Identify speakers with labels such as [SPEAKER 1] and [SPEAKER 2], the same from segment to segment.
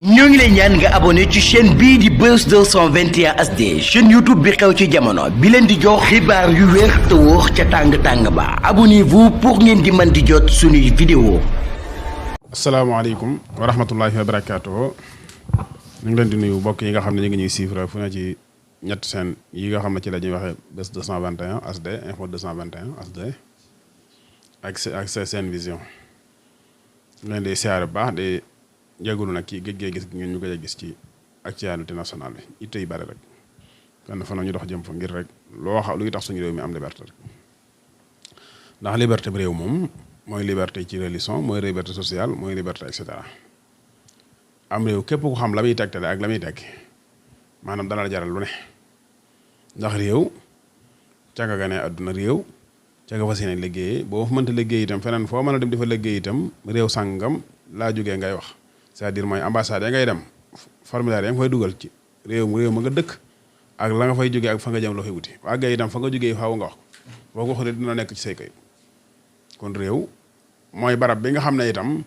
[SPEAKER 1] ñoo ngi lay ñaan nga abonné ci chaîne bii di Buzz 221 HD chaîne YouTube bi xew ci jamono bi leen di jox xibaar yu wér te wóor ca tàng-tàng ba abonnez-vous pour ngeen di mën di jot suñuy vidéo.
[SPEAKER 2] asalaamaaleykum wa rahmatullahi wa barakaatuhu ñu ngi leen di nuyu mbokk yi nga xam ne ñu ngi ñuy suivre fu ne ci ñett seen yi nga xam ne ci la ñuy waxee Buzz 221 HD Info 221 HD ak seen vision ñu leen di siyaare bu baax di jégalu nag ci géej gis ngeen ñu koy gis ci actualité nationale bi itte yi bari rek kenn fa ñu dox jëm fa ngir rek loo xam luy tax suñu réew mi am liberté rek ndax liberté bi réew moom mooy liberté ci religion mooy liberté sociale mooy liberté et cetera am réew képp ku xam la muy tegtale ak la muy tekki maanaam dana la jaral lu ne ndax réew ca nga gane àdduna réew ca nga fas yéene liggéeyee boo fa mënta liggéey itam feneen foo mën a dem di fa liggéey itam réew sàngam laa jógee ngay wax c'est-à-dire mooy ambassade ya ngay dem formulaire ya nga fay dugal ci réew ma nga dëkk ak la nga fay jógee ak fa nga jëm loo fay wuti waa gay itam fa nga jógee faaw nga wax ko boo ko waxee dina nekk ci say kayit kon réew mooy barab bi nga xam ne itam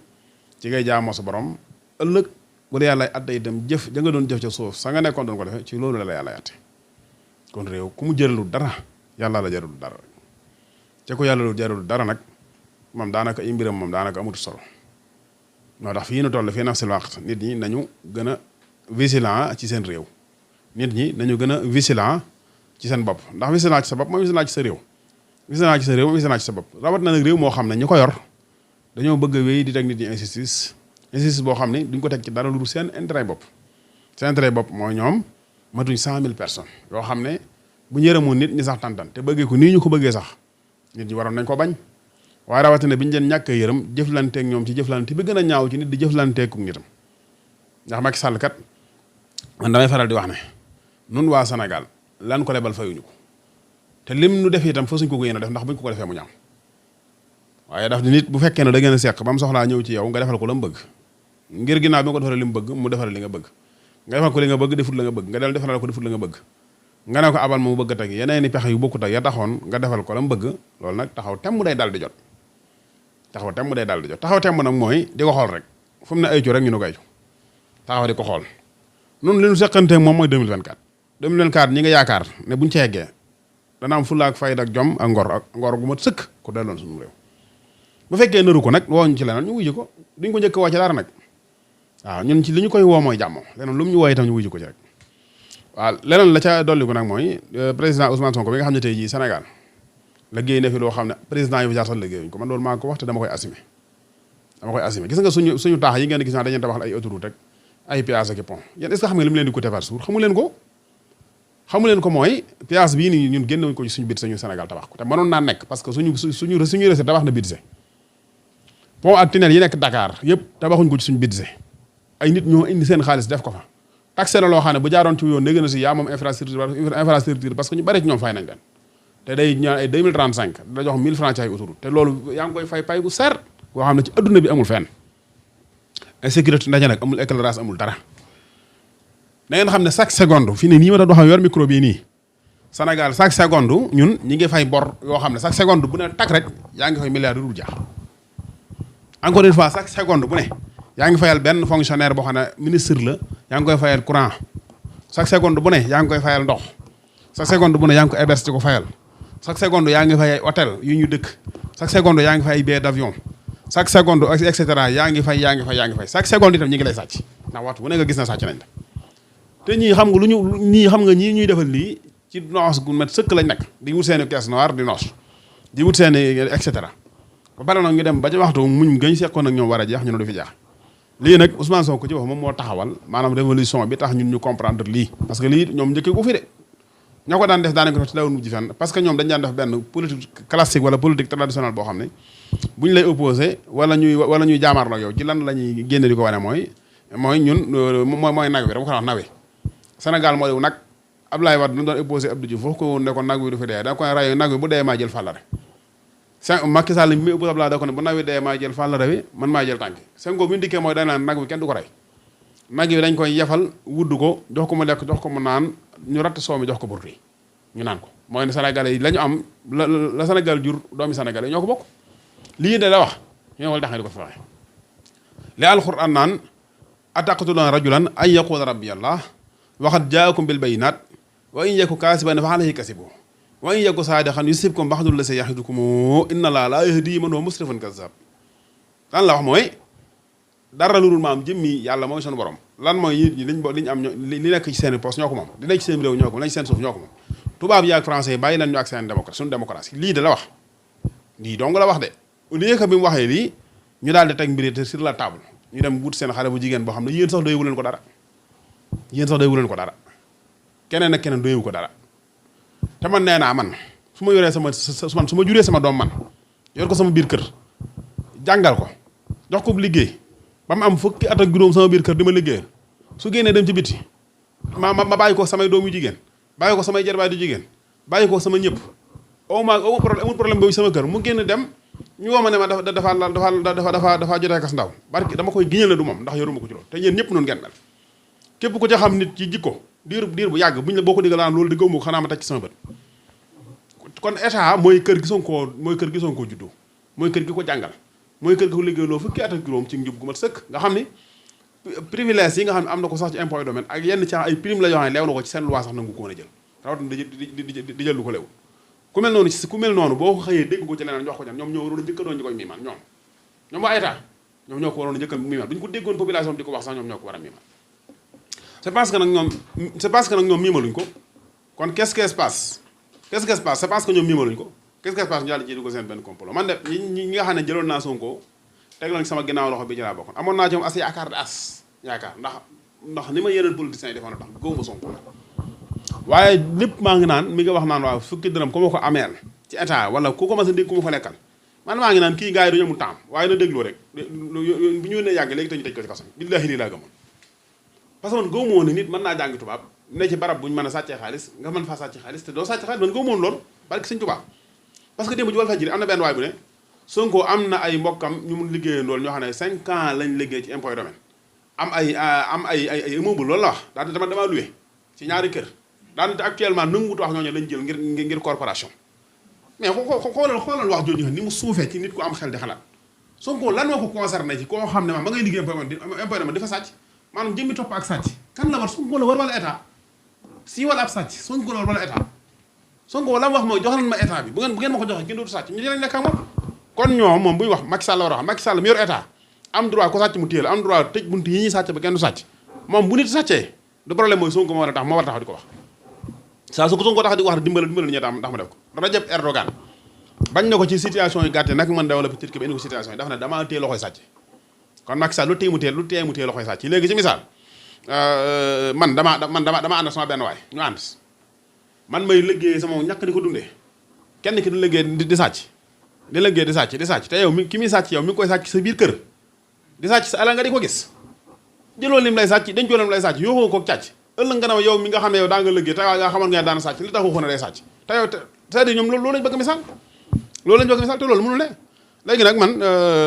[SPEAKER 2] ci ngay jaamoo sa borom ëllëg bu dee yàlla atte itam jëf ja nga doon jëf ca suuf sa nga nekkoon doon ko defee ci loolu la yàlla atte kon réew ku mu jëralu dara yàlla la jëralu dara ca ko yàlla lu jëralu dara nag moom daanaka ay mbiram moom daanaka amut solo moo tax fii nu toll fii nafsil waqt nit ñi nañu gën a vigilant ci seen réew nit ñi nañu gën a vigilant ci seen bopp ndax vigilant ci sa bopp mooy vigilant ci sa réew vigilant ci sa réew mooy vigilant ci sa bopp rawat na nag réew moo xam ne ñu ko yor dañoo bëgg a wéy di teg nit ñi injustice boo xam ne duñ ko teg ci dara lu dul seen intérêt bopp seen intérêt bopp mooy ñoom matuñ 100 000 personnes yoo xam ne bu ñu yërëmoon nit ñi sax tantan te bëggee ko nii ñu ko bëggee sax nit ñi waroon nañ ko bañ waaye rawatina bi ñu leen ñàkk yërëm jëflanteeg ñoom ci jëflante bi gën a ñaaw ci nit di jëflanteeku nitam ndax Macky Sall kat man damay faral di wax ne nun waa Sénégal lan ko lebal fayuñu ko te lim nu def itam fa suñ ko yéen a def ndax buñ ko defee mu ñaaw waaye daf di nit bu fekkee ne da ngeen a seq ba mu soxlaa ñëw ci yow nga defal ko la mu bëgg ngir ginnaaw bi nga ko defalee li mu bëgg mu defal li nga bëgg nga defal ko li nga bëgg defut la nga bëgg nga del defal ko defut la nga bëgg nga ne ko abal mu bëgg teg yeneen i pexe yu bokkut ak ya taxoon nga defal ko la mu bëgg loolu nag taxaw temm day dal di jot taxaw temm nag mooy di ko xool rek fu mu ne aycu rek ñu ne ko aycu taxaw di ko xool noonu li ñu seqante moom mooy 2024 ñi nga yaakaar ne buñ ci yeggee dana am fulla ak fayda ak jom ak ngor gu mat sëkk ku delloon suñu réew bu fekkee nëru ko nag woo ñu ci leneen ñu wuyu ko duñ ko njëkk woo ci dara nag waaw ñun ci li ñu koy woo mooy jàmmoo leneen lu mu ñu woo itam ñu wuyu ko ci rek waaw leneen la ca dolli ko nag mooy président Ousmane Sonko bi nga xam ne tey jii Sénégal liggéey na fi loo xam ne président yi fi jaar sax liggéeyuñ ko man loolu maa ko wax te dama koy assumer gis nga suñu taax yi ngeen gis naa dañu tabaxal ay autoroute rek ay péage ak pont yéen est-ce que xam nga li mu leen di coûter par jour xamu leen ko mooy péage bii nii ñun génnewuñ ko ci suñu budget suñu Sénégal tabax ko te mënoon naa nekk parce que suñu recette tabax na budget pont ak tunnel yi nekk Dakar yëpp tabaxuñ ko ci suñu budget ay nit ñoo indi seen xaalis def ko fa taxe la loo xam ne bu jaaroon ci yoon dégg na si yaa moom infrastructure parce que ñu bari ci ñoom fay nañ leen te day ñaan ay 2035 da jox 1000 francs ci ay autoroute te loolu yaa ngi koy fay pay gu seer boo xam ne ci adduna bi amul fenn insécurité ndaje nag amul éclairage amul dara da ngeen xam ne chaque seconde fii ne nii ma doon wax yor micro bii nii Sénégal chaque seconde ñun ñi ngi fay bor yoo xam ne chaque seconde bu ne tak rek yaa ngi fay milliards yu dul jeex encore une fois chaque seconde bu ne yaa ngi fayal benn fonctionnaire boo xam ne ministre la yaa ngi koy fayal courant chaque seconde bu ne yaa ngi koy fayal ndox chaque seconde bu ne yaa ngi ko héberge ko fayal chaque seconde yaa ngi fay ay hôtel yu ñu dëkk chaque seconde yaa ngi fay ay billet d'avion chaque seconde et cetera yaa ngi fay chaque seconde itam ñi ngi lay sàcc ndax waxtu bu ne nga gis na sàcc nañ la te ñii xam nga ñii ñuy defal lii ci noos gu mat sëkk lañ nekk di wut seeni caisse noire di noos di wut seeni et cetera ba pare nag ñu dem ba ci waxtu muñ gañ seqoon ak ñoom war a jeex ñu ne du fi jeex lii nag Ousmane Sonko ci wax moom moo taxawal maanaam révolution bi tax ñun ñu comprendre lii parce que lii ñoom njëkkee ko fi de ñoo ko daan def daanaka def ci dawul mujj fenn parce que ñoom dañ daan def benn politique classique wala politique traditionnelle boo xam ne bu ñu lay opposé wala ñuy jaamaarloo yow ci lan la ñuy génne di ko wane mooy ñun mooy nag wi dama ko wax nawe Sénégal mooy nag Abdoulaye Wade dañu doon opposé Abdou Diouf foofu ko woon ne ko nag wi du fi dee da koy ray nag wi bu dee maa jël fàllare Macky Sall mi opposé Abdoulaye da ko ne bu nag wi dee maa jël fàllare wi man maa jël tànk Senghor bi ñu dikkee mooy dañ naan nag wi kenn du ko rey nag yi dañ koy yefal wudd ko jox ko mu lekk jox ko mu naan ñu ratt soo mi jox ko burti ñu naan ko mooy ne Sénégalais yi la ñu am la Sénégal jur doomi Sénégalais yi ñoo ko bokk lii de la wax ñu ne wala tax nga di ko fi waxe li alxuraan naan ataqtuluuna rajulan an yaqula rabbi allah waxat jaakum bil bayinat wa in yaku kaasiban fa alayhi kasibu wa in yaku saadiqan yusibkum baxdul la si yaxidukum inna laa laa yahdi man huwa musrifun kazzab lan la wax mooy dara lu dul maam jëmmi yàlla mooy sunu borom lan mooy nit ñi liñ am li nekk ci seen poste ñoo ko moom li nekk ci seen réew ñoo ko moom li nekk ci seen suuf ñoo ko moom tubaab yi ak français yi bàyyi leen ñu ak seen démocratie suñu démocratie lii de la wax lii dong la wax de au lieu que bi mu waxee lii ñu daal di teg mbiri te sur la table ñu dem wut seen xale bu jigéen boo xam ne yéen sax doyewu leen ko dara yéen sax doyewu leen ko dara keneen ak keneen doyewu ko dara te man nee naa man su ma yoree man su ma juree sama doom man yor ko sama biir kër jàngal ko jox ko liggéey ba mu am fukki at ak juróom sama biir kër di ma liggéeyal su génnee dem ci biti ma bàyyi ko samay doom yu jigéen bàyyi ko samay jarbaay du jigéen bàyyi ko sama ñëpp amul problème boobu sama kër mu génn dem ñu woo ma ne ma dafa jotee kas ndaw barki dama koy giñal ne du moom ndax yoruma ko ci loolu te ñeen ñëpp noonu ngeen mel képp ku ca xam nit ci jikko diir bu yàgg buñ la boo ko diggalaan loolu di gëw ma ko xanaa ma teg ci sama bët kon état mooy kër gi Sonko juddu mooy kër gi ko jàngal mooy kër gi ko liggéey loo fukki at ak juróom ci njub gu mat sëkk nga xam ni privilège yi nga xam ne am na ko sax ci impôt domaine ak yenn ci ay prime la yoo xam ne leew na ko ci seen loi sax nangu ko mën a jël rawatina di jël lu ko leew ku mel noonu boo ko xëyee dégg ko ci leneen jox ko ñan ñoom ñoo waroon a njëkk doon ñu koy miimal ñoom waa état ñoom ñoo ko waroon a njëkk a miimal bu ñu ko déggoon population di ko wax sax ñoom ñoo ko war a miimal c'est parce que nag ñoom miimaluñ ko kon qu'est-ce qui se passe c'est parce que ñoom miimaluñ ko qu'est-ce qui se passe ñu daal di ci ko seen benn complot man de ñi nga xam ne jëloon naa Sonko teg lañ sama ginnaaw loxo bi ci laa bokkoon amoon naa ci moom as yaakaar ndax ni ma yeneen politiciens yi defoon na tax góobu Sonko la waaye lépp maa ngi naan mi nga wax naan waaw fukki dërëm ku ma ko ameel ci état wala ku ko mas a dégg ku ma ko lekkal man maa ngi naan kii gars yi dañu amul temps waaye na déglu rek bu ñu ne yàgg léegi te ñu tëj ko ci kaso billaahi lii laa gëmoon parce que man gëmu woon ne nit mën naa jàngi tubaab ne ci barab bu ñu mën a sàccee xaalis nga mën faa sàcc xaalis te doo sàcc xaalis man gëmu woon loolu barke sëñ tubaab parce que démb ci Walfadjri am na benn waay bu ne Sonko am na ay mbokkam ñu mun liggéeyee loolu ñoo xam ne 5 ans lañ liggéey ci impôt domaine am ay immeuble loolu la wax daal dama loué ci ñaari kër daanaka actuellement nanguwut wax ñooñu lañ jël ngir corporation mais xoolal wax jooju ni mu suufee ci nit ku am xel di xalaat Sonko lan moo ko concerné ci koo xam ne ma ngay liggéey impôt domaine di fa sàcc maanaam jëmmi topp ak sàcc kan la war Sonko la war wala état si wala ab sàcc Sonko la war wala état Sonko la wax mooy jox leen ma état bi bu ngeen ma ko joxee kenn dootu sàcc ñu dinañ nekk ak moom kon ñoom moom buy wax Macky Sall la war a wax Macky Sall mi yor état am droit ko sàcc mu téye la am droit tëj bunt yi ñuy sàcc ba kenn du sàcc moom bu nit sàccee du problème mooy Sonko moo war a tax di ko wax saa su ko Sonko tax di wax dimbali ñee tax ma def ko Rajab Erdogan bañ na ko ci situation yu gàtte nag man développé Turquie ba indi ko situation yi dafa ne damaa téye loxoy sàcc kon Macky Sall lu téye mu téye loxoy sàcc léegi ci misaal man dama ànd sama benn waay ñu ànd man may liggéey sama ñàkk di ko dundee kenn ki du liggéey di sàcc di liggéey di sàcc te yow mi ki muy sàcc yow mi ngi koy sàcc sa biir kër di sàcc sa alal nga di ko gis jëloo lim lay sàcc dañ ko lim lay sàcc yoo ko càcc ëllëg nga ne yow mi nga xam ne yow daa nga liggéey te nga xamoon nga daan sàcc li tax waxoon na day sàcc te yow c'est-à-dire ñoom loolu lañ bëgg misaal te loolu mënul ne léegi nag man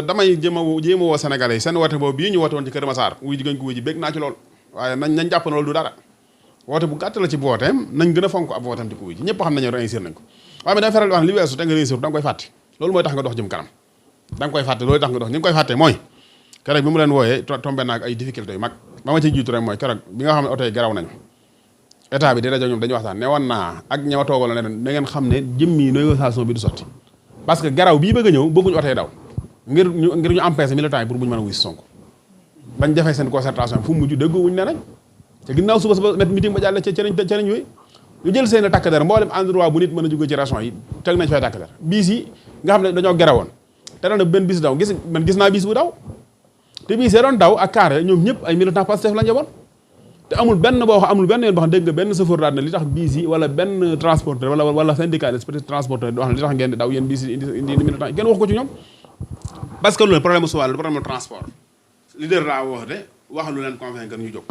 [SPEAKER 2] damay jéem a woo Sénégalais yi seen woote boobu bii ñu woote woon ci Kër Massar wuy jigéen ko wuy ji bég naa ci loolu waaye nañ jàpp na loolu du dara woote bu gàtt la ci wooteem nañ gën a fonk ab wooteem di ko wuy ji ñëpp xam nañu réussir nañ ko waaye dama feral di wax ne li weesu te nga réussir da nga koy fàtte loolu mooy tax nga dox jëm kanam da nga koy fàtte loolu tax nga dox ñi nga koy fàtte mooy keroog bi mu leen wooyee tombé naag ay difficulté yu mag ba ma ci jiitu rek mooy keroog bi nga xam ne oto yi garaw nañ état bi di rajo ñoom dañuy waxtaan ne woon naa ak ñama toogal ne da ngeen xam ne jëmmi négociation bi du sotti parce que garaw bii bëgg a ñëw bëgguñu oto yi daw ngir ñu empêcher militant yi pour bu ñu mën a wuy si Sonko bañ defee seen concertation fu mu mujj déggoo wuñu ne nañ te ginnaaw suba met meeting ba jàlle ca nañ yooyu ñu jël seen takk der mboolem endroit bu nit mën a jóge ci région yi teg nañ fay takk der biis yi nga xam ne dañoo garawoon te doon benn bis daw gis naa bis bu daw te biis yi doon daw ak carré ñoom ñëpp ay militant Pastef lañ jaboon te amul benn yoon boo xam dégg nga benn chauffeur daal ne li tax biis yi wala benn transporteur wala syndicaliste peut-être transporteur di wax ne li tax ngeen di daw yéen biis yi indi militant yi kenn wax ko ci ñoom parce que loolu problème souvent le problème transport leader laa wax de wax lu leen convaincre ñu jóg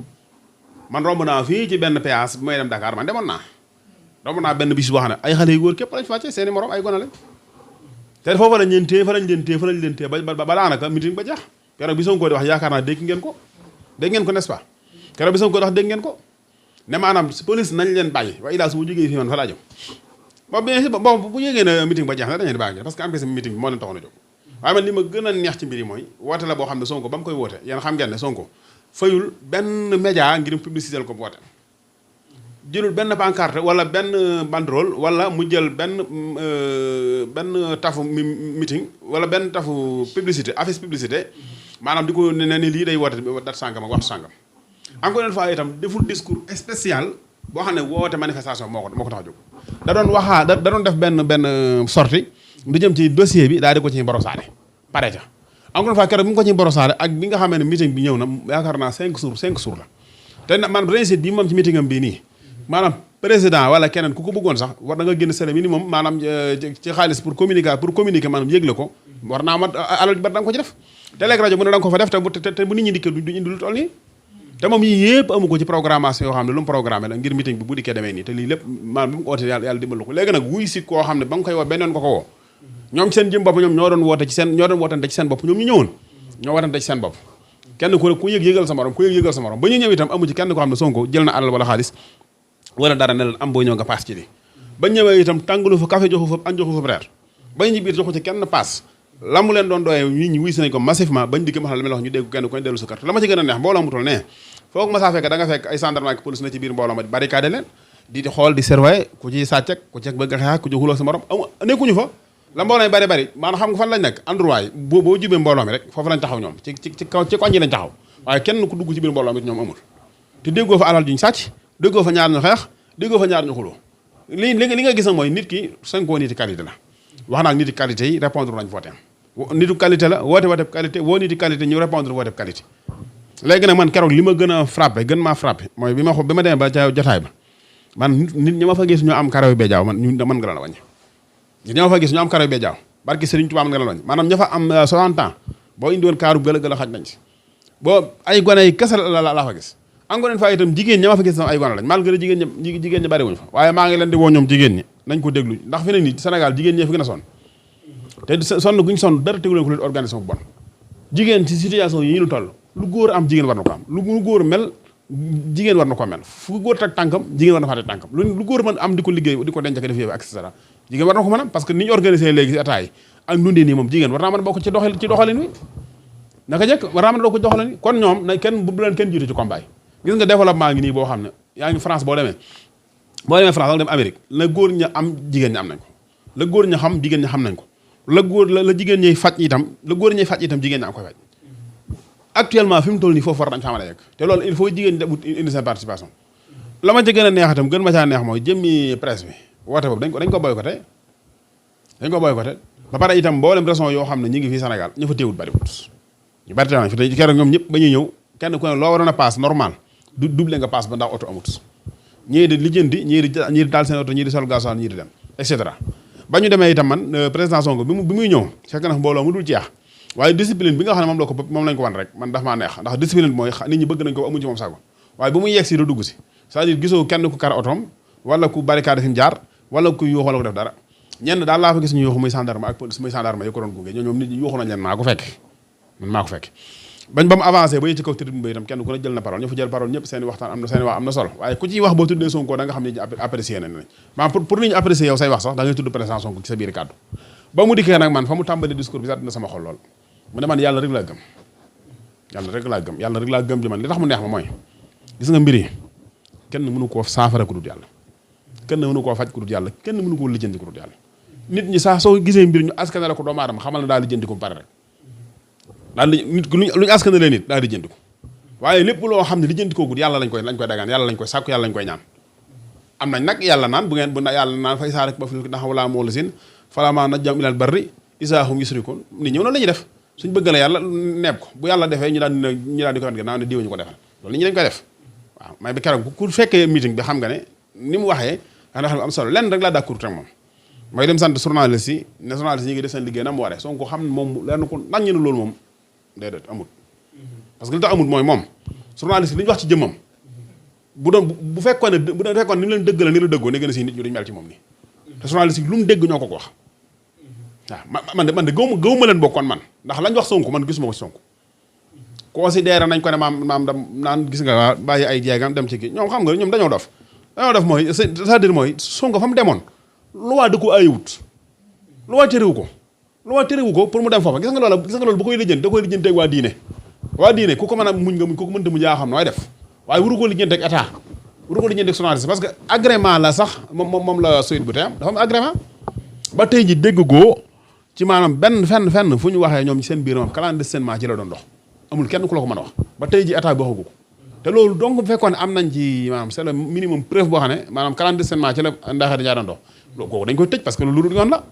[SPEAKER 2] man romb naa fii ci benn péage bu may dem Dakar man demoon naa romb naa benn bis boo xam ne ay xale yu góor képp lañ fàcce seeni morom ay gone lañ te foofu lañ leen téye fa lañ leen téye ba daanaka meeting ba jeex keroog bi Sonko di wax yaakaar naa dégg ngeen ko n'est-ce pas keroog bi Sonko di wax dégg ngeen ko ne maanaam police nañ leen bàyyi waaye ilaa su bu jógee fii man fa laa jëm bon bu yégee ne meeting ba jeex na dañu leen bàyyi parce que empêché meeting bi moo leen taxoon a jóg waaye man li ma gën a neex ci mbir yi mooy woote la boo xam ne Sonko ba mu koy woote yéen xam ngeen ne Sonko fayul benn média ngir publiciser ko woote jëlul benn pancarte wala benn banderole wala mu jël benn tafu meeting wala benn tafu publicité affiche publicité maanaam di ko ne ni lii day woote dat sàngam ak waxtu sàngam encore une fois itam deful discours spécial boo xam ne woote manifestation moo ko tax a jóg da doon waxaa da doon def benn sortie du jëm ci dossier bi daal di ko ci borosaale pare ca encore une fois keroog bi nga ko ci borosaale ak bi nga xamee ne meeting bi ñëw na yaakaar naa 5 jours la te man réussite bi moom ci meeting am bii nii maanaam président wala keneen ku ko bëggoon sax war da nga génn sele minimum maanaam ci xaalis pour communiquer maanaam yëgle ko war naa mat alal ba da nga ko ci def télé rajo bu ne da nga ko fa def te bu nit ñi dikkee duñ indi lu toll nii te moom yii yëpp amu ko ci programmation yoo xam ne lu mu programmé la ngir meeting bi bu dikkee demee nii te lii lépp maanaam bi mu ko oote yàlla dimbalu ko léegi nag wuy si koo xam ne ba nga koy woo benn yoon ko woo ñoom seen jëm bopp ñoom ñoo doon wootante ci seen bopp ñoom ñu ñëwoon ñoo wootante ci seen bopp kenn ku yëg-yëgal sa morom ba ñu ñëw itam amu ci kenn koo xam ne Sonko jël na alal wala xaalis wala dara ne leen am boo ñëw nga paas ci li ba ñëwee itam tàngalu fa café joxu fa añ joxu fa reer ba ñu biir joxu ci kenn paas la mu leen doon doyee nit ñi wuy si nañ ko massivement bañ digg ma xam la wax ñu dégg kenn ku ne dellu sa kër la ma ci gën a neex mbooloo mu toll ne foog ma saa fekk da nga fekk ay gendarme ak police na ci biir mbooloo ma barricade leen di xool di surveiller ku ci sàccak ku ci bëgg a xeex ku ci xuloo sa morom nekkuñu fa la mbooloo mi bari maanaam xam nga fan lañ nekk endroit boo jubee mbooloo mi rek foofu lañ taxaw ñoom ci koñ yi lañ taxaw waaye kenn ku dugg ci biir mbooloo mi ñoom amul te déggoo fa alal juñ sàcc déggoo fa ñaar ñu xeex déggoo fa ñaar ñu xuloo li nga gis nag mooy nit ki Sonko niti qualité la wax naa niti qualité yi répondre nañ voté nitu qualité la woote qualité woo niti qualité ñu répondre woote qualité léegi nag man keroog li ma gën a frappé gën maa frappé mooy bi ma demee ba jotaay ba man nit ñi ma fa gis ñu am karaw bee jaaw man nga la wàññi nit ñi ma fa gis ñu am karaw bee jaaw barki Serigne Touba mën nga la wàññi maanaam ña fa am 60 ans boo indi woon kaaru gëla xaj nañ si boo ay gone yi kese la fa gis encore une fois itam jigéen ña ma fa gis ay gone lañ malgré jigéen ñi bari wuñu fa waaye maa ngi leen di woo ñoom jigéen ñi nañ ko déglu ndax fi ne nii Sénégal jigéen ñi fi gën a sonn te sonn guñ sonn dara tegu leen ko leen organisation bu bon jigéen ci situation yi ñu toll lu góor am jigéen war na ko am lu góor mel jigéen war na ko mel fu góor teg tànkam jigéen war na faa teg tànkam lu góor mën am di ko liggéey di ko denc ak def yëpp et cetera jigéen war na ko mën a parce que ni ñu organisé léegi si état yi ak ndundee nii moom jigéen war naa mën a bokk ci doxalin wi naka jëkk war naa mën a bokk ci doxalin wi kon ñoom na kenn bu leen kenn jiitu ci combat yi gis nga développement ngi nii boo xam ne yaa ngi France boo demee France wala dem Amérique la góor ña am jigéen ña am nañ ko la góor ña xam jigéen ña xam nañ ko la jigéen ñay faj itam la góor ñay faj itam jigéen ña am koy faj actuellement fi mu toll nii foofu war nañ fa mën a yegg te loolu il faut jigéen ñi indi seen participation la ma ci gën a neex itam gën ma caa neex mooy jëmmi presse bi woote boobu dañ ko boycotté ba pare itam mboolem raison yoo xam ne ñu ngi fii Sénégal ñu fa téewut bariwut ñu bari teew nañ fi te keroog ñoom ñëpp ba ñuy ñëw kenn ku ne loo waroon a paas normal du double nga paas ba ndax oto amut ñii di lijjanti ñii di daal seen oto ñii di sol gasoil ñii di dem et cetera ba ñu demee itam man président Sonko bi muy ñëw fekk na mbooloo mu dul jeex waaye discipline bi nga xam ne moom lañ ko wan rek man daf maa neex ndax discipline mooy nit ñi bëgg nañ ko amuñ ci moom sago waaye bu muy yegg si du dugg si c'est-à-dire gisoo kenn ku kar otoom wala ku barricade fi mu jaar wala ku yuuxu wala ku def dara ñenn daal laa fa gis ñu yuuxu muy gendarme ak police muy gendarme yi ko doon gunge ñoom nit ñi yuuxu nañ leen maa ko fekk bañ ba mu avancé ba yëg ci kaw tribune ba itam kenn ku ne jël na parole ñu fa jël parole ñëpp seen waxtaan am na solo waaye ku ciy wax boo tuddee Sonko da nga xam ne apprécié nañ maanaam pour nit ñi apprécier yow say wax sax da ngay tudd président Sonko ci sa biir kàddu ba mu dikkee nag man fa mu tàmbali discours bi sax dina sama xol lool mu ne man yàlla rek laa gëm li man li tax mu neex ma mooy gis nga mbir yi kenn mënu koo saafara ku dul yàlla kenn mënu koo faj ku dul yàlla kenn mënu koo lijjanti ku dul yàlla nit ñi sax soo gisee mbir ñu askanale ko doomu aadama xamal na daal lijjanti ko pare rek daal nit lu ñu askanale nit daal lijjanti ko waaye lépp loo xam ne lijjanti ko gud yàlla lañ koy dagaan yàlla lañ koy sàkku yàlla lañ koy ñaan am nañ nag yàlla naan bu yàlla naan fay saa rek ba fi daxawalaa moo la sin falama najjahum ilal barri izaa hum yushrikuun nit ñëw noonu la ñuy def suñ bëgg la yàlla neeb ko bu yàlla defee ñu daal di ko wan gannaaw ne diwa ñu ko defal loolu nit ñi dañ koy def waaw may bi keroog ku fekkee meeting bi xam nga ne ni mu waxee xanaa xam am solo lenn rek laa d'accord rek moom mooy dem sant journaliste yi ne journaliste yi ngi def seen liggéey na mu waree Sonko xam ne moom lenn ko nañ ñu ne loolu moom déedéet amut parce que li tax amut mooy moom journaliste li ñu wax ci jëmmam bu fekkoon ni leen dëgg la ni la dëggoo ne gën a si nit ñu dañu mel ci moom nii te journaliste yi lu mu dégg ñoo ko wax waaw man de gëwuma leen bokkoon man ndax lañ wax Sonko man gisuma ko ci Sonko considéré nañ ko ne maam dam naan gis nga bàyyi ay jeegam dem ci kii ñoom xam nga ñoom dañoo def mooy c'est-à-dire mooy Sonko fa mu demoon lu waa da ko ayiwut lu waa terewu ko pour mu dem foofa gis nga loolu bu koy lijjanti da koy lijjanti ak waa diine waa diine ku ko mën a muñ nga muñ ku ko mënta muñ yaa xam nooy def waaye waru ko lijjanti ak état waru ko lijjanti ak journaliste parce que agrément la sax moom la Sweet Beauté am dafa am agrément ba tey ji dégg goo ci maanaam benn fenn fu ñu waxee ñoom seen biir moom clandestinement ci la doon dox amul kenn ku la ko mën a wax ba tey ji état bi waxagu ko te loolu donc bu fekkoon ne am nañ ci maanaam c'est le minimum preuve boo xam ne maanaam clandestinement ci la ndaxee dañaa doon dox loolu kooku dañ koy tëj parce que loolu lu yoon la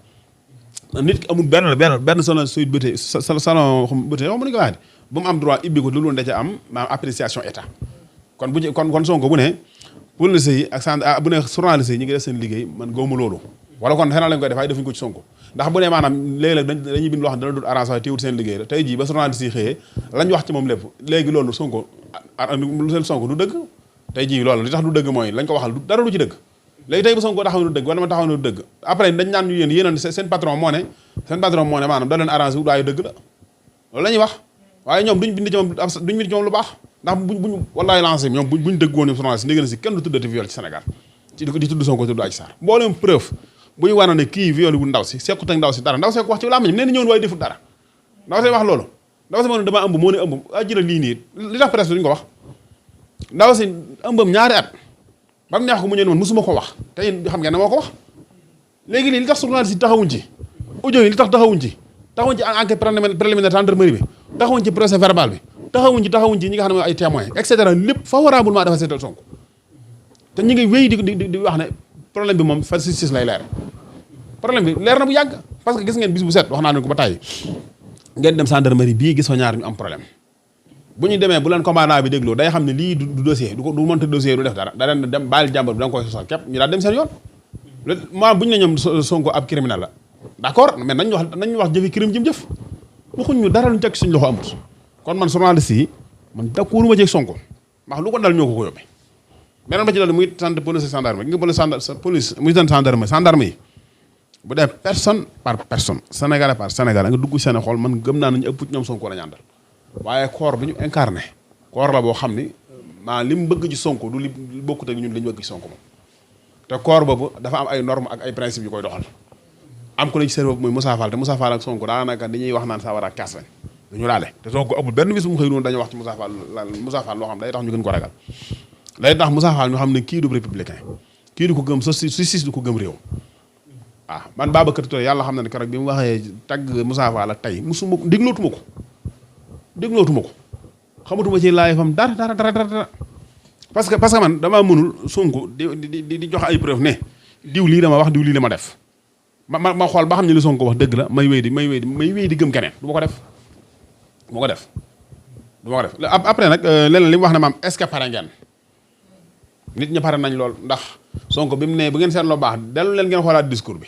[SPEAKER 2] nit ki amul benn salon Sweet Beauté salon beauté wax mu nañu ko waxee bu mu am droit ibbi ko loolu da ca am maanaam appréciation état kon Sonko bu ne police yi ak bu ne journaliste yi ñu ngi def seen liggéey man gawma loolu wala kon xanaa lañ koy def ay defuñ ko ci Sonko ndax bu ne maanaam léeg-léeg dañuy bind loo xam ne dana dul arrangé waaye teewut seen liggéey la tey jii ba journaliste yi xëyee lañ wax ci moom lépp léegi loolu Sonko lu seen Sonko du dëgg tey jii loolu li tax du dëgg mooy lañ ko waxal dara du ci dëgg léegi tey ba Sonko taxaw na du dëgg wala ma taxaw na du dëgg après dañ naan ñu yéen seen patron moo ne maanaam da leen arrangé wu waaye dëgg la loolu la ñuy wax waaye ñoom duñ bind ci moom lu baax ndax buñ wallaay lancé ñoom buñ dëgg woon ñoom journaliste ndégg na si kenn du tuddati viol ci Sénégal ci di tudd Sonko tudd Adji Sarr mbooleem preuve bu ñu war ne kii viol wu ndaw si sequt ak ndaw si dara ndaw see ko wax ci làmmiñam nee na ñëwoon waaye defut dara ndaw see wax loolu ndaw si moo ne dama ëmb moo ne ëmb ajira lii nii li tax presse duñ ko wax ndaw si ëmbam ñaari at ba mu neex ko mu ñëw ne man musuma ko wax te yéen xam ngeen ne moo ko wax léegi lii li tax journaliste yi taxawuñ ci audio yi li tax taxawuñ ci enquête préliminaire gendarmerie bi taxawuñ ci procès verbal bi taxawuñ ci ñi nga xam ne ay témoins et cetera lépp favorablement dafa seetal Sonko te ñu ngi wéy di wax ne problème bi moom fa justice lay leer problème bi leer na bu yàgg parce que gis ngeen bis bu set wax naa leen ko ba tàyyi ngeen dem gendarmerie bii gis fa ñaar ñu am problème bu ñu demee bu leen commandant bi dégloo day xam ne lii du dossier du mënta dossier du def dara da leen dem bàyyil jàmbur bi da nga koy sosal képp ñu daal dem seen yoon maanaam bu ñu ne ñoom Sonko ab criminel la d'accord mais nañ wax jëfi crime jëm jëf waxuñ ñu dara luñ teg suñ loxo amut kon man journaliste yi man d'accord ma ci Sonko ndax lu ko dal ñoo ko yóbbee beneen ba ci dal muy sant police gendarme nga police muy sant gendarme yi bu dee personne par personne sénégalais par sénégalais nga dugg seen xool man gëm naa nañu ëpp ci ñoom Sonko la ñu àndal waaye corps bi ñu incarné corps la boo xam ni maa li mu bëgg ci Sonko du li bokkut ak ñun li ñu bëgg ci Sonko moom te corps boobu dafa am ay normes ak ay principes yu koy doxal am ko ne ci seen bopp muy Moussa Fall te Moussa Fall ak Sonko daanaka dañuy wax naan saa war a kaas lañ duñu laale te Sonko amul benn bis bu mu xëy noonu dañuy wax ci Moussa Fall loo xam day tax ñu gën ko ragal day tax Moussa Fall ñu xam ne kii du républicain kii du ko gëm justice du ko gëm réew waaw man Babacar Touré yàlla xam na ne keroog bi mu waxee tagg Moussa Fall ak tey musuma ko déglootuma ko xamatuma ci laay fam dara parce que man damaa mënul Sonko di jox ay preuve ne diw lii dama wax diw lii dama def ma xool ba xam ne li Sonko wax dëgg la may wéy di gëm keneen du ma ko def après nag leneen li mu wax ne maam est-ce que pare ngeen nit ñi pare nañ lool ndax Sonko bi mu ne bu ngeen seetloo baax dellu leen ngeen xoolaat discours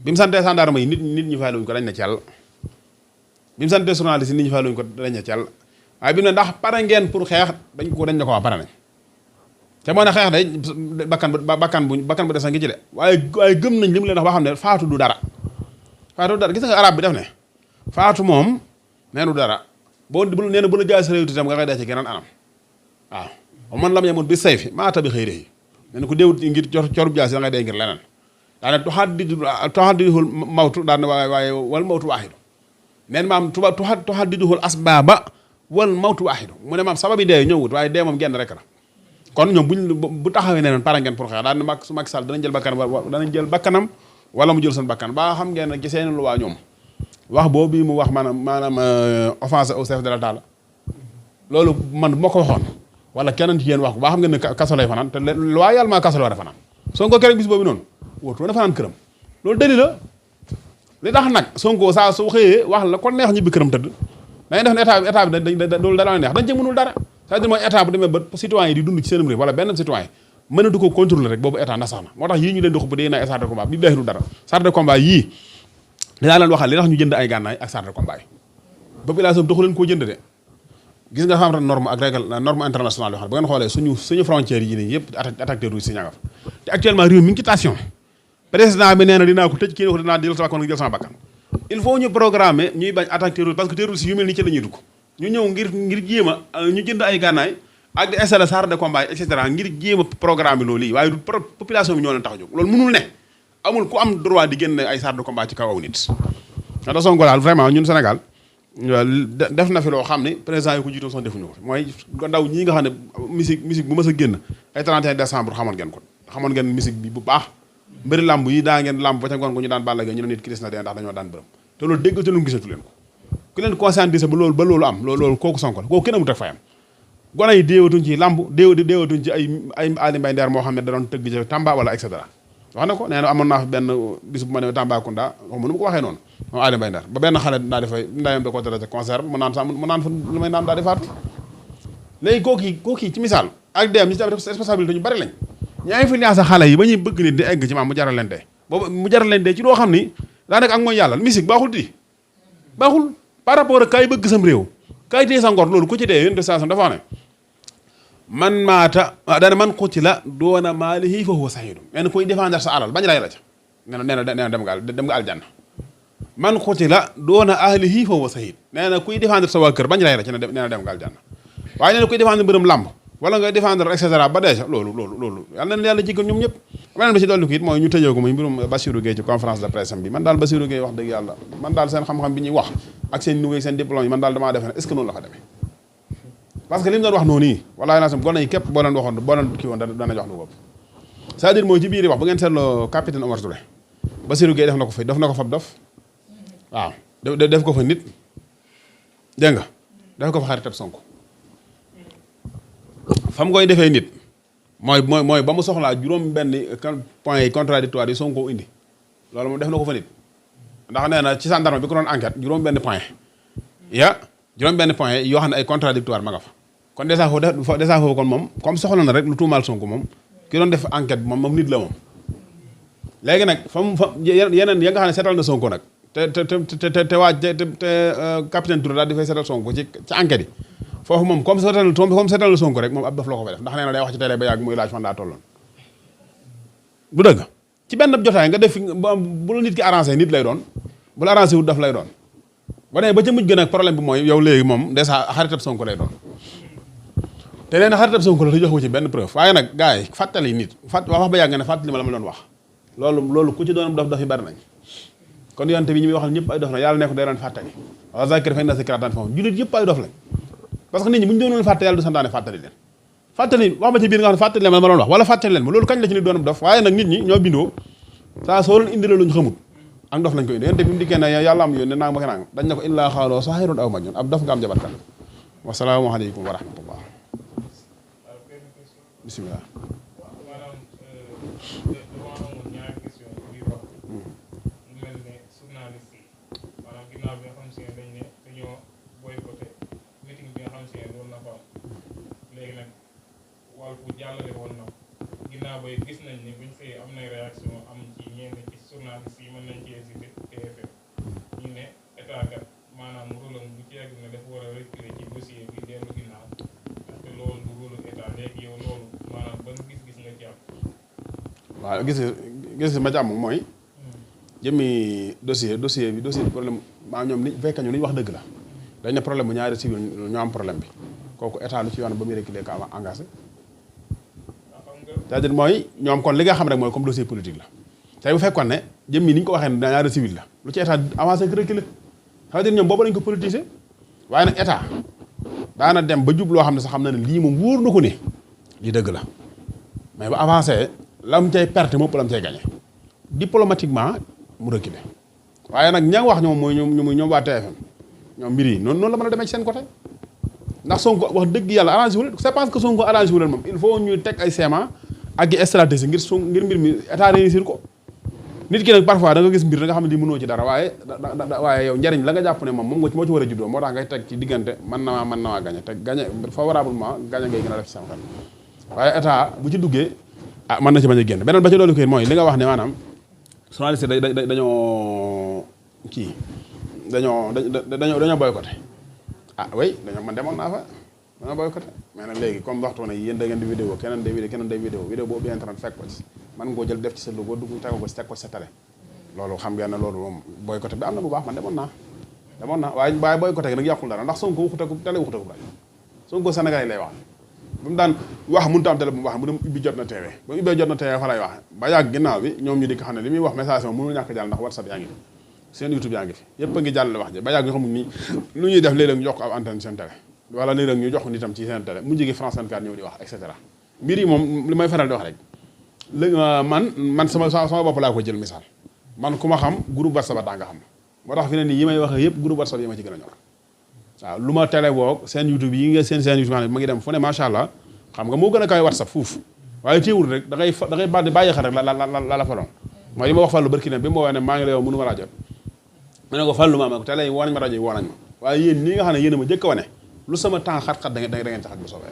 [SPEAKER 2] bi mu santee gendarme yi nit ñi fay luñ ko dañ na ci yàlla bi mu santee journaliste yi nit ñi fay luñ ko dañ na ci yàlla waaye bi mu ne ndax pare ngeen pour xeex dañ ne ko wax pare nañ te moo ne xeex day bakkan bu des ngi ci de waaye gëm nañ li mu leen wax ba xam ne faatu du dara gis nga arab bi def ne faatu moom neenu dara boo nee na bu la jaay sa réew itam nga koy dee ci geneen anam waaw man lam yemoon bi say fi maa tabi xëy yi nee na ku déewut ngir corub jaay si da ngay dee ngir leneen daane tuxaddiduhul mawtu daan waaye wal mawtu waaxidu neen maam tuxaddiduhul asbaaba wal mawtu waaxidu mu ne maam sababi dee ñëwut waaye dee moom genn rek la kon ñoom bu taxawee ne pare ngeen pour xeex daan ne su Macky Sall danañ jël bakkanam wala mu jël seen bakkan ba xam ngeen ne ci seen luwaa ñoom wax boobu mu wax maanaam offense au chef de l'État la loolu man bu ma ko waxoon wala keneen ci yéen wax ko ba xam ngeen ne kaso lay fanaan te loyalement kaso la war a fanaan Sonko keroog bis boobu noonu wóotu woon a fanaan këram loolu dëli la li tax nag Sonko saa su xëyee wax la kon neex ñibbi këram tëdd dañuy def ne état bi loolu dara neex dañ ci mënul dara c'est-à-dire mooy état bu demee ba citoyen yi di dund ci seen réew wala benn citoyen mënatu ko contrôler rek boobu état na sax na moo tax yii ñu leen di xubb dee na char de combat bi du dara char de combat yii dinaa leen waxal li tax ñu jënd ay gànnaay ak char de combat yi population bi taxu leen koo jënd de gis nga xam norme ak règle norme internationale yoo xam bu ngeen xoolee suñu frontières yi nii yëpp attaque terroriste si ña nga fa te actuellement réew mi ngi ci tension président bi nee na dinaa ko tëj kii ne ko dinaa jël sama bakkan nga jël sama bakkan il faut ñu programmer ñuy bañ attaque terroriste parce que terroriste yu mel nii ci la ñuy dugg ñu ñëw ngir jéem a ñu jënd ay gànnaay ak di installer char de combat et cetera ngir jéem a programme bi loolu yi waaye du population bi ñoo leen tax a jóg loolu mënul ne amul ku am droit di génne ay char de combat ci kaw aw nit. ndax Sonko daal vraiment ñun Sénégal waaw def na fi loo xam ne président yi ko jiitoon sax defuñu ko mooy ndaw ñii nga xam ne musique bu mas a génn ay 31 décembre xamoon ngeen ko xamoon ngeen musique bi bu baax mbëri làmb yi daa ngeen làmb ba ca ngoon ko ñu daan Balla Gaye ñu ne nit kiris na dee ndax dañoo daan bërëm te loolu déggatu leen gisatu leen ko ku leen conscientiser ba loolu am loolu kooku Sonko la kooku kenn amut ak fayam gone yi déewatuñ ci làmb déewatuñ ci ay Ali Mbaye Nder moo xam ne da doon tëgg ci Tamba wala et cetera wax na ko nee na amoon naa fi benn bis bu ma ne Tambacounda wax ma nu ma ko waxee noonu moom Ali Mbaye Nder ba benn xale daa dafay ndayam da ko traité concert mu naan sax mu naan fa lu may naan daa di faatu léegi kooki ci misaal ak dem ñi ci am responsabilité ñu bari lañ ñu influence xale yi ba ñuy bëgg nit di egg ci maam mu jaral leen dee boobu mu jaral leen dee ci loo xam ni daa nekk ak mooy yàlla musique baaxul par rapport ak kaay bëgg sam réew kaay téye sa ngor loolu ku ci dee yéen de station dafa ne man maata dana man qutila doona maalihi fa huwa sahiidun men koy défendre sa alal bañ ray la ca nee na dem nga aljanna man qutila doona ahlihi fa huwa sahiid nee na kuy défendre sa waa kër bañ ray la ca nee na dem nga aljanna waaye nee na kuy défendre mbërëm làmb wala nga défendre et cetera ba dee loolu yàlla na yàlla jéggal ñoom ñëpp beneen bi ci dolli ko it mooy ñu tëjee ko muy mbirum Bassirou Gueye ci conférence de presse bi man daal Bassirou Gueye wax dëgg yàlla man daal seen xam-xam bi ñuy wax ak seen niveau seen diplôme yi man daal damaa defe ne est-ce que noonu la fa demee parce que li mu doon wax noonu yi wallaahi naa sam gone yi képp boo leen waxoon boo leen kii woon dana jox lu bopp c'est-à-dire mooy ci biir wax bu ngeen seetloo capitaine Omar Touré Bassirou Gueye def na ko fa def na ko fab dof waaw def ko fa nit dégg nga def ko fa xaritab Sonko fam koy defee nit mooy ba mu soxlaa juróom benn point yi contradictoire yi Sonko indi loolu moom def na ko fa nit ndax nee na ci gendarme bi ko doon enquête juróom benn point yoo xam ne ay contradictoire ma nga fa kon dèjà foofu kon moom comme soxla na rek lu tuumaal Sonko moom ki doon def enquête bi moom nit la moom léegi nag fa yeneen ya nga xam ne seetal na Sonko nag te waaj te capitaine Touré daal di fay seetal Sonko ci enquête yi foofu moom comme seetal na Sonko rek moom ab dof la ko fay def ndax nee na day wax ci télé ba yàgg muy laaj fan daa tolloon bu dëgg ci benn jotaay nga def bu la nit ki arrangé nit lay doon bu la arrangé wut daf lay doon ba nee ba ca mujj gën ak problème bi mooy yow léegi moom dèjà xaritab Sonko lay doon te nee na xaritab Sonko la te jox ko ci benn preuve waaye nag gars yi fàttali nit wax ba yàgg nga ne fàttali ma la ma doon wax loolu ku ci doon dof yi bari nañ kon yonte bi ñi muy waxal ñëpp ay dof la yàlla ne ko day doon fàttali wa zakir fa inna zikraa tanfa'u jullit yëpp ay dof lañ parce que nit ñi bu ñu doonoon fàtte yàlla du santaane fàttali leen fàttali wax ma ci biir nga xam ne fàttali leen ma doon wax wala fàttali leen ma loolu kañ la ci nit doon dof waaye nag nit ñi ñoo bindoo saa soo leen indi la luñ xamut ak dof lañ ko indi yonte bi mu dikkee ne yàlla am yónne naa ma ko nangam dañ ne ko illaa xaaloo saahirun aw majnuun ab dof nga am jabarkat wasalaamu aleykum wa rahmatullah bismillah
[SPEAKER 3] jàllale woon na ginnaaw bay gis nañ ni buñ fee am nay réaction am ci ñenn ci journaliste yi mën nañ ci hésité TFM ñu ne état kat maanaam rôlam bu ci yegg ne dafa war a reculer ci dossier bi dellu ginnaaw parce que loolu du rôlu état léegi yow loolu maanaam ban gis-gis nga ci am
[SPEAKER 2] waaw gis ma ci am mooy jëmmi dossier bi problème maanaam ñoom li fekk ñu li ñu wax dëgg la dañ ne problème bu ñaari civil ñoo am problème bi kooku état lu ci yoon ba muy reculer ka engagé c'est-à-dire mooy ñoom kon li nga xam rek mooy comme dossier politique la tey bu fekkoon ne jëmmi ni ñu ko waxee ne ñaari civil la lu ci état avancé reculer c'est-à-dire ñoom boobu lañ ko politiser waaye nag état daana dem ba jub loo xam ne sax xam na ne lii moom wóor na ko ne lii dëgg la mais bu avancé la mu cay perte moom la mu cay gagné diplomatiquement mu reculer waaye nag ña wax ñoom mooy ñoom waa TFM ñoom mbir yi noonu la mën a demee ci seen côté ndax Sonko wax dëgg yàlla arrangé wu leen c'est parce que Sonko arrangé wu leen moom il faut ñuy teg ay schéma ak i stratégie ngir mbir mi état réussir ko nit ki nag parfois da nga gis mbir da nga xam ne di mënoo ci dara waaye yow njariñ la nga jàpp ne moom moo ci war a juddoo moo tax ngay teg ci diggante mën na maa gagné te gagné favorablement gagné ngay gën a def ci sama xel waaye état bu ci duggee mën na ci bañ a génn beneen ba ci loolu koy mooy li nga wax ne maanaam journaliste dañoo boycotté oui man demoon naa fa dana boycotté mais nag léegi comme waxtu na yéen da ngeen di vidéo keneen day vidéo boobu ubbi internet fekk ko ci man nga koo jël def ci sa logo dugg teg ko ci sa télé loolu xam ngeen ne loolu moom boycotté bi am na bu baax man demoon naa waaye boycotté gi nag yàqul dara ndax Sonko waxute ko télé waxute ko rajo Sonko Sénégal yi lay wax ba mu daan wax mënut a am télé bu mu wax mu dem ubbi jot na TV ba mu ubbee jot na TV fa lay wax ba yàgg ginnaaw bi ñoom ñu di ko xam ne li muy wax message moom mënu ñàkk jàll ndax WhatsApp yaa ngi seen YouTube yaa ngi fi yëpp a ngi jàllale wax ji ba yàgg ñu xamul ni lu ñuy def léeg-léeg ñu jox ko ab antenne seen télé wala léeg-léeg ñu jox ko nitam ci seen télé mu jógee France 24 ñëw di wax et cetera mbir yi moom li may faral di wax rek léegi man sama bopp laa ko jël misaal man ku ma xam groupe WhatsApp daa nga xam moo tax fi ne nii yi may wax yëpp groupe WhatsApp yi ma ci gën a ñor waaw lu ma télé boog seen YouTube yi nga seen YouTube ma ngi dem fu ne macha allah xam nga moo gën a kawe WhatsApp fuuf waaye teewul rek da ngay bàyyi xel rek la faloon mooy li ma wax Fallou barki ne bi ma woowee ne maa ngi lay yow mënu ma laa jot ma ne ko Fallou ma ko télé yi woo nañ ma rajo yi woo nañ ma waaye yéen ñi nga xam ne yéen a ma jëkk a wane lu sama temps xat-xat da ngeen taxat bu soobee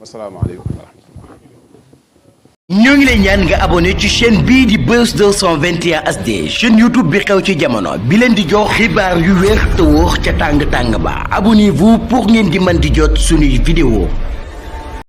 [SPEAKER 2] wasalaamaaleykum wa rahmatullah
[SPEAKER 1] ñoo ngi lay ñaan nga abonné ci chaîne bii di Buzz 221 HD chaîne YouTube bi xew ci jamono bi leen di jox xibaar yu wér te wóor ca tàng-tàng ba abonnez-vous pour ngeen di mën di jot suñuy vidéo